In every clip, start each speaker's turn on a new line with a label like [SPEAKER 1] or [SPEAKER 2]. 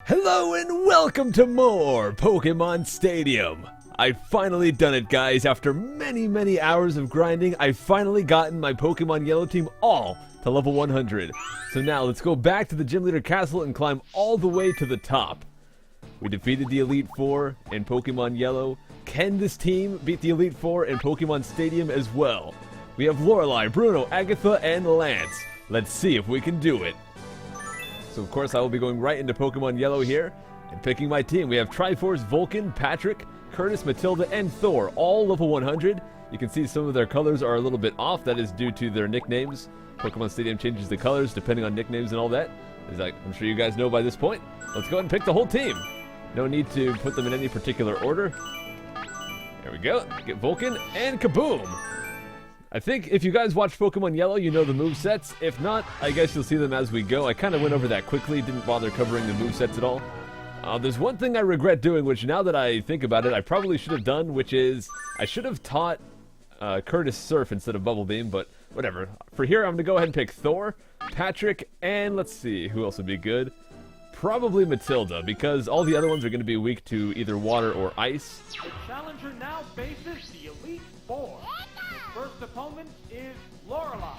[SPEAKER 1] Hello and welcome to more Pokemon Stadium. I've finally done it, guys. After many hours of grinding, I've finally gotten my Pokemon Yellow team all to level 100. So now let's go back to the Gym Leader Castle and climb all the way to the top. We defeated the Elite Four in Pokemon Yellow. Can this team beat the Elite Four in Pokemon Stadium as well? We have Lorelei, Bruno, Agatha, and Lance. Let's see if we can do it. So of course I will be going right into Pokemon Yellow here and picking my team. We have Triforce, Vulcan, Patrick, Curtis, Matilda, and Thor, all level 100. You can see some of their colors are a little bit off. That is due to their nicknames. Pokemon Stadium changes the colors depending on nicknames and all that. As I'm sure you guys know by this point. Let's go ahead and pick the whole team. No need to put them in any particular order. There we go. Get Vulcan and kaboom! I think if you guys watch Pokemon Yellow, you know the movesets. If not, I guess you'll see them as we go. I kind of went over that quickly, didn't bother covering the movesets at all. There's one thing I regret doing, which now that I think about it, I probably should have done, which is I should have taught Curtis Surf instead of Bubble Beam, but whatever. For here, I'm going to go ahead and pick Thor, Patrick, and let's see, who else would be good? Probably Matilda, because all the other ones are going to be weak to either water or ice.
[SPEAKER 2] The challenger now faces the Elite Four. First opponent is Lorelei.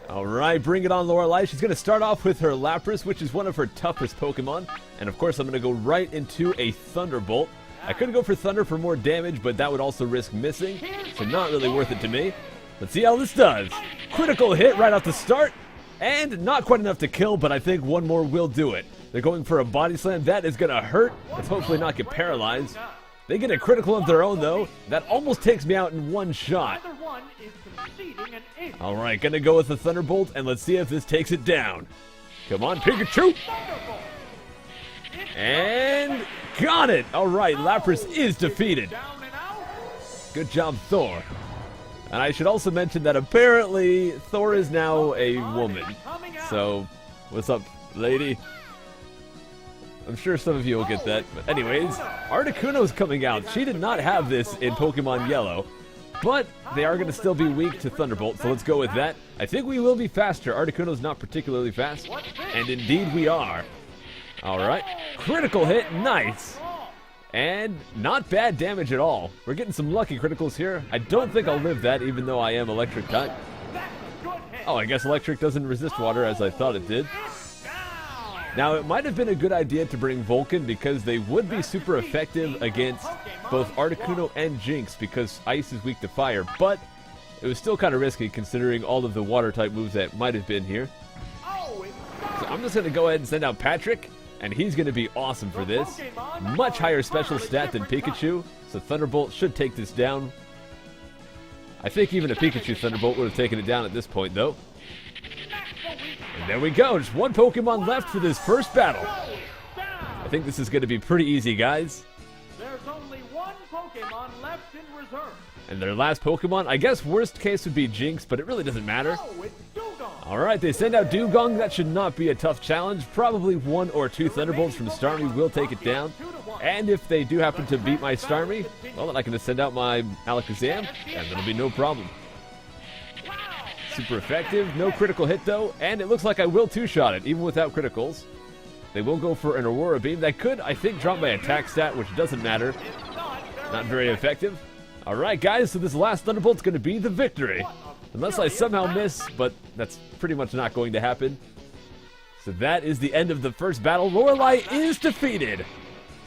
[SPEAKER 1] Alright, bring it on, Lorelei. She's going to start off with her Lapras, which is one of her toughest Pokemon. And of course, I'm going to go right into a Thunderbolt. I could go for Thunder for more damage, but that would also risk missing. So not really worth it to me. Let's see how this does. Critical hit right off the start. And not quite enough to kill, but I think one more will do it. They're going for a Body Slam. That is going to hurt. Let's hopefully not get paralyzed. They get a critical of their own, though. That almost takes me out in one shot. Alright, gonna go with the Thunderbolt, and let's see if this takes it down. Come on, Pikachu! And got it! Alright, Lapras is defeated. Good job, Thor. And I should also mention that apparently Thor is now a woman. So, what's up, lady? I'm sure some of you will get that. But anyways, Articuno's coming out. She did not have this in Pokemon Yellow. But they are going to still be weak to Thunderbolt, so let's go with that. I think we will be faster. Articuno's not particularly fast. And indeed we are. Alright. Critical hit. Nice. And not bad damage at all. We're getting some lucky criticals here. I don't think I'll live that, even though I am electric type. Oh, I guess electric doesn't resist water as I thought it did. Now, it might have been a good idea to bring Vulcan because they would be super effective against both Articuno and Jinx because ice is weak to fire, but it was still kind of risky considering all of the water-type moves that might have been here. So I'm just going to go ahead and send out Patrick, and he's going to be awesome for this. Much higher special stat than Pikachu, so Thunderbolt should take this down. I think even a Pikachu Thunderbolt would have taken it down at this point, though. And there we go, just one Pokemon left for this first battle. I think this is going to be pretty easy, guys.
[SPEAKER 2] There's only one Pokemon left in reserve.
[SPEAKER 1] And their last Pokemon, I guess worst case would be Jinx, but it really doesn't matter. Alright, they send out Dugong. That should not be a tough challenge. Probably one or two Thunderbolts from Starmie will take it down. And if they do happen to beat my Starmie, well, then I can just send out my Alakazam, and that'll be no problem. Super effective, no critical hit though, and it looks like I will two-shot it, even without criticals. They will go for an Aurora Beam. That could, I think, drop my attack stat, which doesn't matter. Not very effective. Alright guys, so this last Thunderbolt's going to be the victory. Unless I somehow miss, but that's pretty much not going to happen. So that is the end of the first battle. Lorelei is defeated.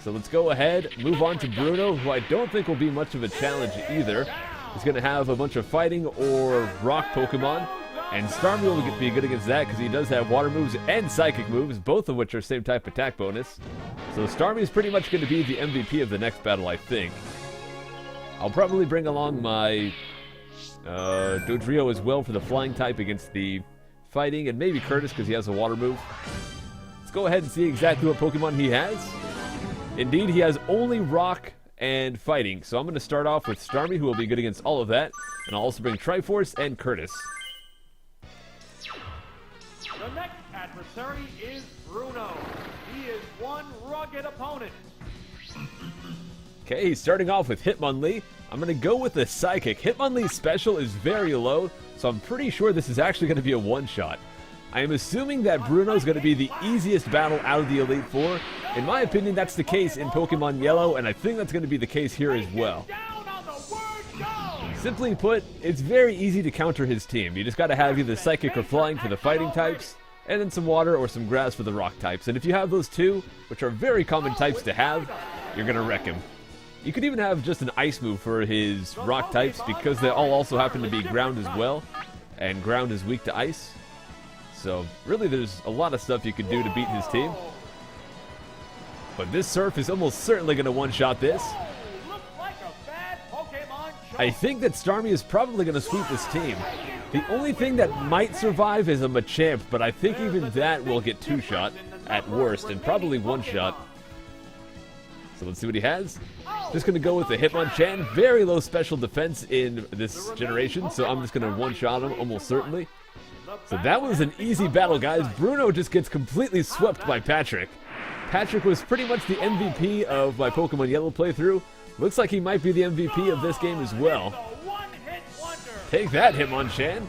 [SPEAKER 1] So let's go ahead, move on to Bruno, who I don't think will be much of a challenge either. He's going to have a bunch of fighting or rock Pokemon. And Starmie will be good against that because he does have water moves and psychic moves, both of which are same type attack bonus. So Starmie is pretty much going to be the MVP of the next battle, I think. I'll probably bring along my Dodrio as well for the flying type against the fighting, and maybe Curtis because he has a water move. Let's go ahead and see exactly what Pokemon he has. Indeed, he has only rock and fighting. So I'm going to start off with Starmie, who will be good against all of that. And I'll also bring Triforce and Curtis.
[SPEAKER 2] The next adversary is Bruno. He is one rugged opponent.
[SPEAKER 1] Okay, he's starting off with Hitmonlee. I'm going to go with the Psychic. Hitmonlee's special is very low, so I'm pretty sure this is actually going to be a one-shot. I am assuming that Bruno is going to be the easiest battle out of the Elite Four. In my opinion, that's the case in Pokemon Yellow, and I think that's going to be the case here as well. Simply put, it's very easy to counter his team. You just got to have either Psychic or Flying for the fighting types, and then some Water or some Grass for the rock types. And if you have those two, which are very common types to have, you're going to wreck him. You could even have just an Ice move for his rock types, because they all also happen to be ground as well, and ground is weak to ice. So really there's a lot of stuff you could do to beat his team. But this Surf is almost certainly going to one-shot this. I think that Starmie is probably going to sweep this team. The only thing that might survive is a Machamp, but I think even that will get two-shot at worst, and probably one-shot. So let's see what he has. Just going to go with the Hitmonchan. Very low special defense in this generation, so I'm just going to one-shot him almost certainly. So that was an easy battle, guys. Bruno just gets completely swept by Patrick. Patrick was pretty much the MVP of my Pokemon Yellow playthrough. Looks like he might be the MVP of this game as well. Take that, Hitmonchan.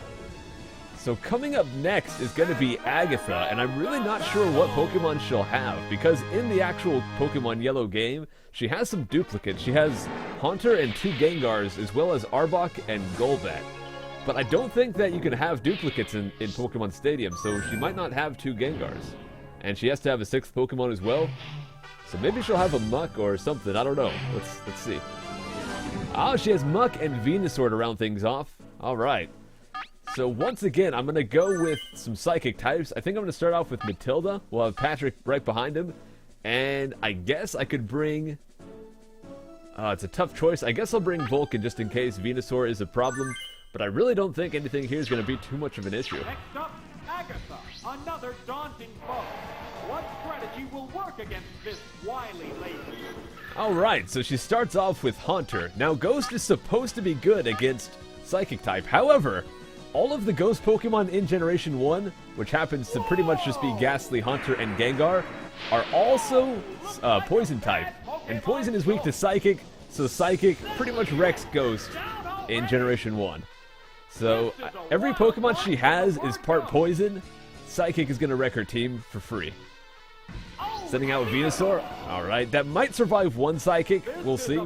[SPEAKER 1] So coming up next is going to be Agatha, and I'm really not sure what Pokemon she'll have, because in the actual Pokemon Yellow game, she has some duplicates. She has Haunter and 2 Gengars, as well as Arbok and Golbat. But I don't think that you can have duplicates in Pokemon Stadium, so she might not have 2 Gengars. And she has to have a 6th Pokemon as well. So maybe she'll have a Muck or something, I don't know. Let's see. Oh, she has Muck and Venusaur to round things off. Alright. So once again, I'm going to go with some Psychic types. I think I'm going to start off with Matilda. We'll have Patrick right behind him. And I guess I could bring... it's a tough choice. I guess I'll bring Vulcan just in case Venusaur is a problem. But I really don't think anything here is going to be too much of an issue.
[SPEAKER 2] Next up, Agatha, another daunting foe. What strategy will work against this wily lady?
[SPEAKER 1] Alright, so she starts off with Haunter. Now, Ghost is supposed to be good against Psychic type. However, all of the Ghost Pokemon in Generation 1, which happens to pretty much just be Ghastly, Haunter, and Gengar, are also Poison type. And Poison is weak to Psychic, so Psychic pretty much wrecks Ghost in Generation 1. So, every Pokemon she has is part Poison. Psychic is going to wreck her team for free. Sending out Venusaur. Alright, that might survive one Psychic. We'll see.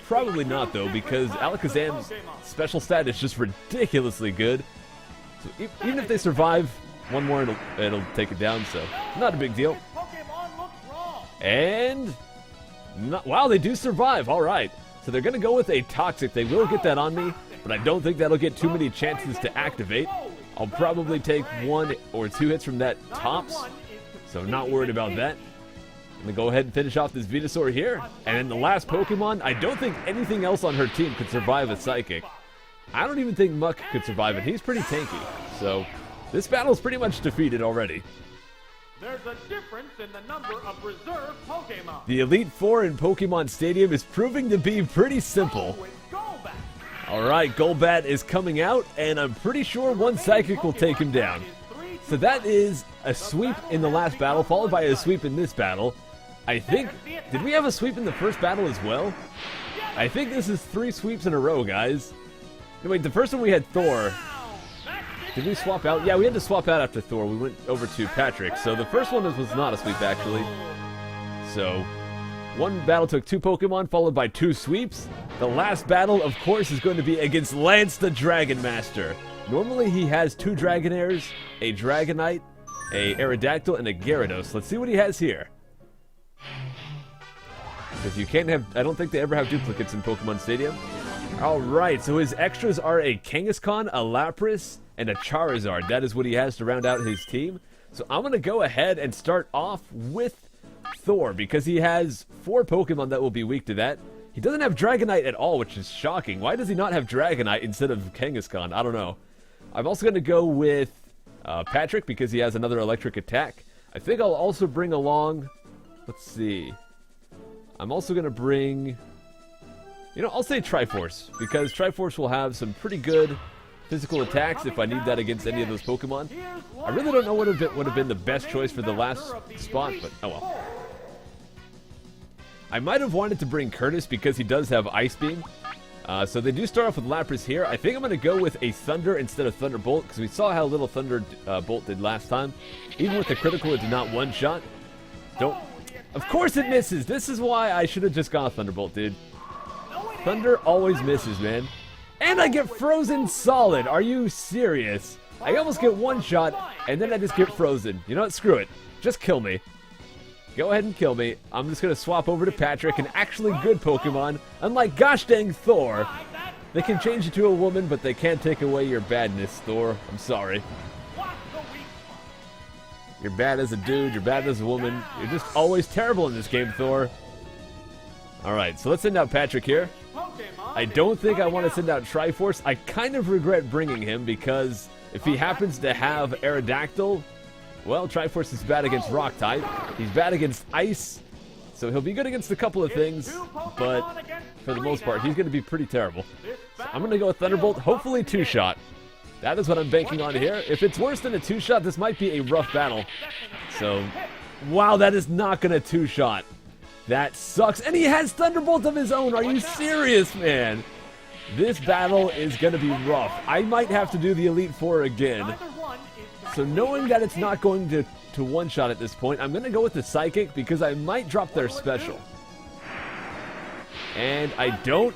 [SPEAKER 1] Probably not, though, because Alakazam's special stat is just ridiculously good. So even if they survive one more, it'll take it down, so not a big deal. And... wow, they do survive. Alright. So they're going to go with a Toxic. They will get that on me, but I don't think that'll get too many chances to activate. I'll probably take 1 or 2 hits from that tops, so I'm not worried about that. I'm going to go ahead and finish off this Venusaur here. And then the last Pokemon, I don't think anything else on her team could survive a Psychic. I don't even think Muck could survive it. He's pretty tanky. So this battle's pretty much defeated already.
[SPEAKER 2] There's a difference in the number of reserve Pokemon.
[SPEAKER 1] The Elite Four in Pokemon Stadium is proving to be pretty simple. Alright, Golbat is coming out, and I'm pretty sure one Psychic will take him down. So that is a sweep in the last battle, followed by a sweep in this battle. I think... did we have a sweep in the first battle as well? I think this is 3 sweeps in a row, guys. No, wait, the first one we had Thor. Did we swap out? Yeah, we had to swap out after Thor. We went over to Patrick. So the first one was not a sweep, actually. So, one battle took 2 Pokemon, followed by 2 sweeps. The last battle, of course, is going to be against Lance the Dragon Master. Normally, he has 2 Dragonairs, a Dragonite, a Aerodactyl, and a Gyarados. Let's see what he has here. Because you can't have... I don't think they ever have duplicates in Pokemon Stadium. Alright, so his extras are a Kangaskhan, a Lapras, and a Charizard. That is what he has to round out his team. So I'm going to go ahead and start off with Thor, because he has 4 Pokemon that will be weak to that. He doesn't have Dragonite at all, which is shocking. Why does he not have Dragonite instead of Kangaskhan? I don't know. I'm also going to go with Patrick, because he has another electric attack. I think I'll also bring along... let's see. I'm also going to bring... you know, I'll say Triforce, because Triforce will have some pretty good physical attacks if I need that against any of those Pokemon. I really don't know what would have been the best choice for the last spot, but oh well. I might have wanted to bring Curtis because he does have Ice Beam, So they do start off with Lapras here. I think I'm going to go with a Thunder instead of Thunderbolt, because we saw how little Thunderbolt did last time. Even with the critical, it did not one-shot. Don't... Of course it misses! This is why I should have just gone Thunderbolt, dude. Thunder always misses, man. And I get frozen solid! Are you serious? I almost get one shot, and then I just get frozen. You know what? Screw it. Just kill me. Go ahead and kill me. I'm just going to swap over to Patrick, an actually good Pokemon. Unlike gosh dang Thor. They can change you to a woman, but they can't take away your badness, Thor. I'm sorry. You're bad as a dude, you're bad as a woman. You're just always terrible in this game, Thor. Alright, so let's send out Patrick here. I don't think I want to send out Triforce. I kind of regret bringing him because if he happens to have Aerodactyl, well, Triforce is bad against Rock type. He's bad against Ice, so he'll be good against a couple of things, but for the most part, he's going to be pretty terrible. So I'm going to go with Thunderbolt, hopefully two-shot. That is what I'm banking on here. If it's worse than a two-shot, this might be a rough battle. So, wow, that is not going to two-shot. That sucks. And he has Thunderbolt of his own. Are you serious, man? This battle is going to be rough. I might have to do the Elite Four again. So knowing that it's not going to one-shot at this point, I'm going to go with the Psychic because I might drop their special. And I don't,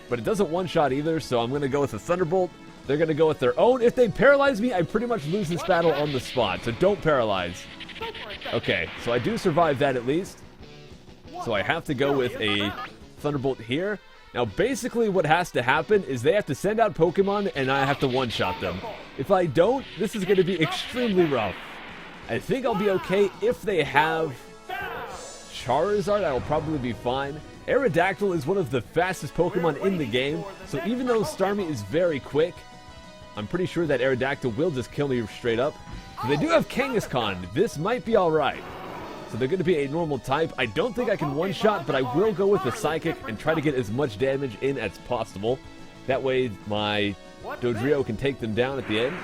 [SPEAKER 1] but it doesn't one-shot either, so I'm going to go with the Thunderbolt. They're going to go with their own. If they paralyze me, I pretty much lose this battle on the spot, so don't paralyze. Okay, so I do survive that at least. So I have to go with a Thunderbolt here. Now, basically what has to happen is they have to send out Pokemon, and I have to one-shot them. If I don't, this is going to be extremely rough. I think I'll be okay if they have Charizard. I'll probably be fine. Aerodactyl is one of the fastest Pokemon in the game, so even though Starmie is very quick, I'm pretty sure that Aerodactyl will just kill me straight up. So they do have Kangaskhan. This might be alright. So they're going to be a normal type. I don't think I can one-shot, but I will go with the Psychic and try to get as much damage in as possible. That way my Dodrio can take them down at the end.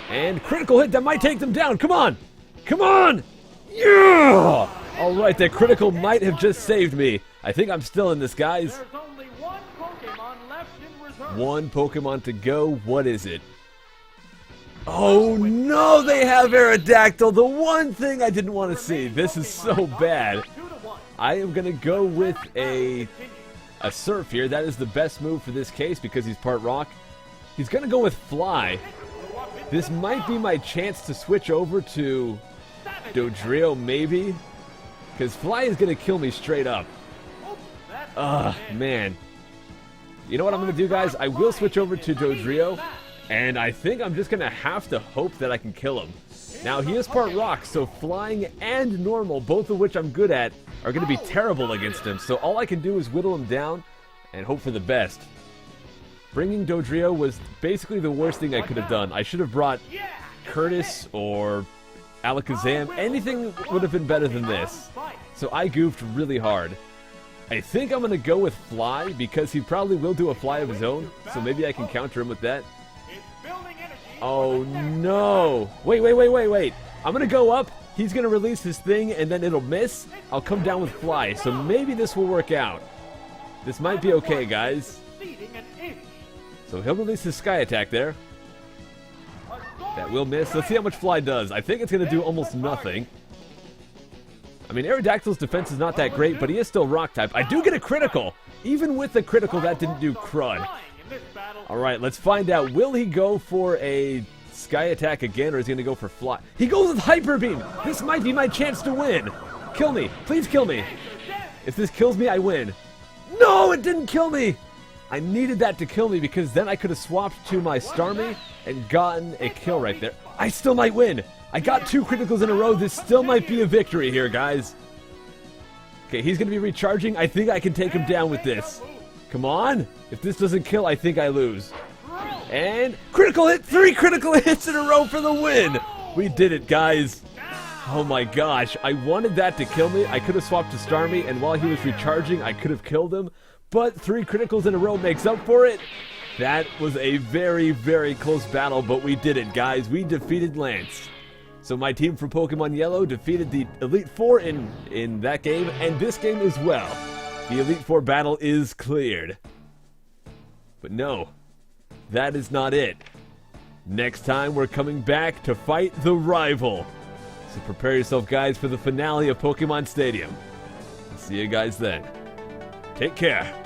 [SPEAKER 1] And critical hit, that might take them down. Come on! Come on! Yeah! Alright, that critical might have just saved me. I think I'm still in this, guys.
[SPEAKER 2] There's only one Pokemon left in reserve.
[SPEAKER 1] One Pokemon to go. What is it? Oh no, they have Aerodactyl, the one thing I didn't want to see. This is so bad. I am going to go with a Surf here. That is the best move for this case because he's part rock. He's going to go with Fly. This might be my chance to switch over to Dodrio, maybe. Because Fly is going to kill me straight up. Man. You know what I'm going to do, guys? I will switch over to Dodrio. And I think I'm just going to have to hope that I can kill him. Now, he is part rock, so flying and normal, both of which I'm good at, are going to be terrible against him. So all I can do is whittle him down and hope for the best. Bringing Dodrio was basically the worst thing I could have done. I should have brought Curtis or Alakazam. Anything would have been better than this. So I goofed really hard. I think I'm going to go with Fly because he probably will do a Fly of his own. So maybe I can counter him with that. Oh no! Wait. I'm gonna go up, he's gonna release his thing, and then it'll miss. I'll come down with Fly, so maybe this will work out. This might be okay, guys. So he'll release his Sky Attack there. That will miss. Let's see how much Fly does. I think it's gonna do almost nothing. I mean, Aerodactyl's defense is not that great, but he is still rock type. I do get a critical! Even with the critical, that didn't do crud. Alright, let's find out. Will he go for a Sky Attack again, or is he going to go for Fly? He goes with Hyper Beam! This might be my chance to win! Kill me! Please kill me! If this kills me, I win. No, it didn't kill me! I needed that to kill me because then I could have swapped to my Starmie and gotten a kill right there. I still might win! I got 2 criticals in a row. This still might be a victory here, guys. Okay, he's going to be recharging. I think I can take him down with this. Come on! If this doesn't kill, I think I lose. And critical hit! 3 critical hits in a row for the win! We did it, guys. Oh my gosh, I wanted that to kill me. I could have swapped to Starmie, and while he was recharging, I could have killed him. But 3 criticals in a row makes up for it. That was a very, very close battle, but we did it, guys. We defeated Lance. So my team from Pokemon Yellow defeated the Elite Four in that game, and this game as well. The Elite Four battle is cleared. But no, that is not it. Next time, we're coming back to fight the rival. So prepare yourself, guys, for the finale of Pokemon Stadium. I'll see you guys then. Take care.